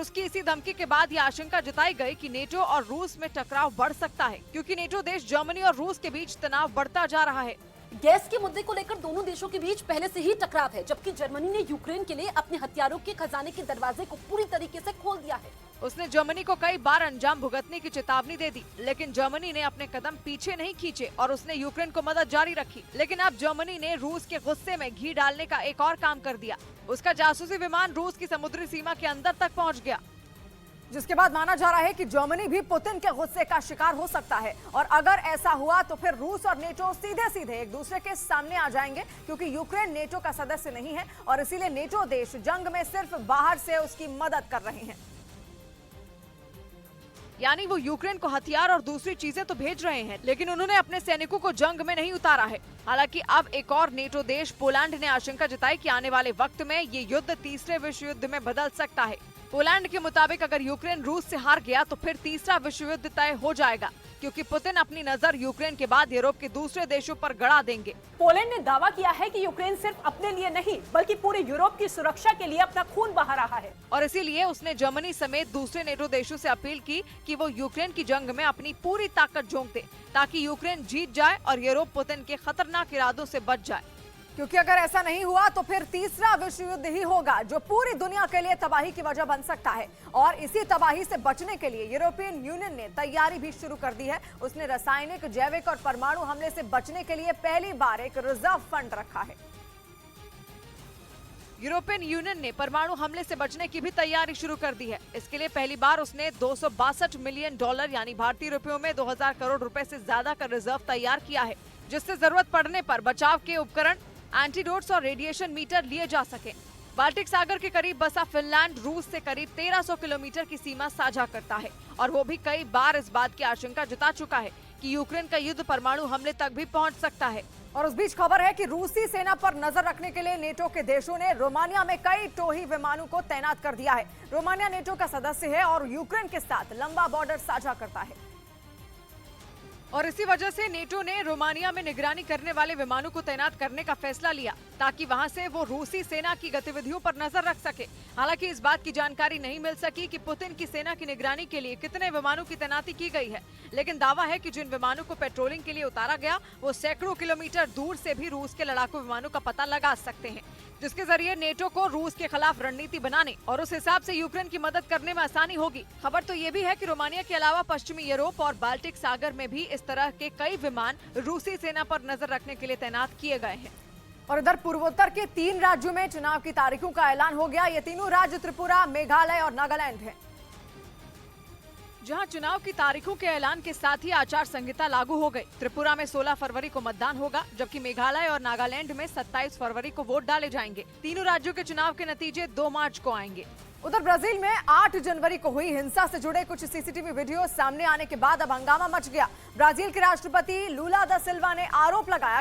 उसकी इसी धमकी के बाद ये आशंका जताई गई कि नेटो और रूस में टकराव बढ़ सकता है, क्योंकि नेटो देश जर्मनी और रूस के बीच तनाव बढ़ता जा रहा है। गैस के मुद्दे को लेकर दोनों देशों के बीच पहले से ही टकराव है, जबकि जर्मनी ने यूक्रेन के लिए अपने हथियारों के खजाने के दरवाजे को पूरी तरीके से खोल दिया है। उसने जर्मनी को कई बार अंजाम भुगतने की चेतावनी दे दी, लेकिन जर्मनी ने अपने कदम पीछे नहीं खींचे और उसने यूक्रेन को मदद जारी रखी। लेकिन अब जर्मनी ने रूस के गुस्से में घी डालने का एक और काम कर दिया। उसका जासूसी विमान रूस की समुद्री सीमा के अंदर तक पहुँच गया, जिसके बाद माना जा रहा है कि जर्मनी भी पुतिन के गुस्से का शिकार हो सकता है। और अगर ऐसा हुआ तो फिर रूस और नेटो सीधे सीधे एक दूसरे के सामने आ जाएंगे, क्योंकि यूक्रेन नेटो का सदस्य नहीं है और इसीलिए नेटो देश जंग में सिर्फ बाहर से उसकी मदद कर रहे हैं। यानी वो यूक्रेन को हथियार और दूसरी चीजें तो भेज रहे हैं, लेकिन उन्होंने अपने सैनिकों को जंग में नहीं उतारा है। हालांकि अब एक और नेटो देश पोलैंड ने आशंका जताई कि आने वाले वक्त में ये युद्ध तीसरे विश्व युद्ध में बदल सकता है। पोलैंड के मुताबिक अगर यूक्रेन रूस से हार गया तो फिर तीसरा विश्व युद्ध तय हो जाएगा, क्योंकि पुतिन अपनी नजर यूक्रेन के बाद यूरोप के दूसरे देशों पर गड़ा देंगे। पोलैंड ने दावा किया है कि यूक्रेन सिर्फ अपने लिए नहीं बल्कि पूरे यूरोप की सुरक्षा के लिए अपना खून बहा रहा है, और इसीलिए उसने जर्मनी समेत दूसरे नेटो देशों से अपील की कि वो यूक्रेन की जंग में अपनी पूरी ताकत झोंक दे, ताकि यूक्रेन जीत जाए और यूरोप पुतिन के खतरनाक इरादों से बच जाए। क्योंकि अगर ऐसा नहीं हुआ तो फिर तीसरा विश्व युद्ध ही होगा, जो पूरी दुनिया के लिए तबाही की वजह बन सकता है। और इसी तबाही से बचने के लिए यूरोपियन यूनियन ने तैयारी भी शुरू कर दी है। उसने रासायनिक, जैविक और परमाणु हमले से बचने के लिए पहली बार एक रिजर्व फंड रखा है। यूरोपियन यूनियन ने परमाणु हमले से बचने की भी तैयारी शुरू कर दी है। इसके लिए पहली बार उसने $262 मिलियन यानी भारतीय रुपयों में 2000 करोड़ रुपए से ज्यादा का रिजर्व तैयार किया है, जिससे जरूरत पड़ने पर बचाव के उपकरण, एंटीडोट्स और रेडिएशन मीटर लिए जा सके। बाल्टिक सागर के करीब बसा फिनलैंड रूस से करीब 1300 किलोमीटर की सीमा साझा करता है, और वो भी कई बार इस बात की आशंका जता चुका है कि यूक्रेन का युद्ध परमाणु हमले तक भी पहुंच सकता है। और उस बीच खबर है कि रूसी सेना पर नजर रखने के लिए नेटो के देशों ने रोमानिया में कई टोही विमानों को तैनात कर दिया है। रोमानिया नेटो का सदस्य है और यूक्रेन के साथ लंबा बॉर्डर साझा करता है, और इसी वजह से नेटो ने रोमानिया में निगरानी करने वाले विमानों को तैनात करने का फैसला लिया, ताकि वहां से वो रूसी सेना की गतिविधियों पर नजर रख सके। हालांकि इस बात की जानकारी नहीं मिल सकी कि पुतिन की सेना की निगरानी के लिए कितने विमानों की तैनाती की गई है, लेकिन दावा है कि जिन विमानों को पेट्रोलिंग के लिए उतारा गया वो सैकड़ों किलोमीटर दूर से भी रूस के लड़ाकू विमानों का पता लगा सकते हैं, जिसके जरिए नेटो को रूस के खिलाफ रणनीति बनाने और उस हिसाब से यूक्रेन की मदद करने में आसानी होगी। खबर तो ये भी है कि रोमानिया के अलावा पश्चिमी यूरोप और बाल्टिक सागर में भी इस तरह के कई विमान रूसी सेना पर नजर रखने के लिए तैनात किए गए हैं। और इधर पूर्वोत्तर के 3 राज्यों में चुनाव की तारीखों का ऐलान हो गया। ये तीनों राज्य त्रिपुरा, मेघालय और नागालैंड हैं, जहां चुनाव की तारीखों के ऐलान के साथ ही आचार संहिता लागू हो गई। त्रिपुरा में 16 फरवरी को मतदान होगा, जबकि मेघालय और नागालैंड में 27 फरवरी को वोट डाले जाएंगे। तीनों राज्यों के चुनाव के नतीजे 2 मार्च को आएंगे। उधर ब्राजील में 8 जनवरी को हुई हिंसा से जुड़े कुछ सीसीटीवी वीडियो सामने आने के बाद अब हंगामा मच गया। ब्राजील के राष्ट्रपति लूला दा सिल्वा ने आरोप लगाया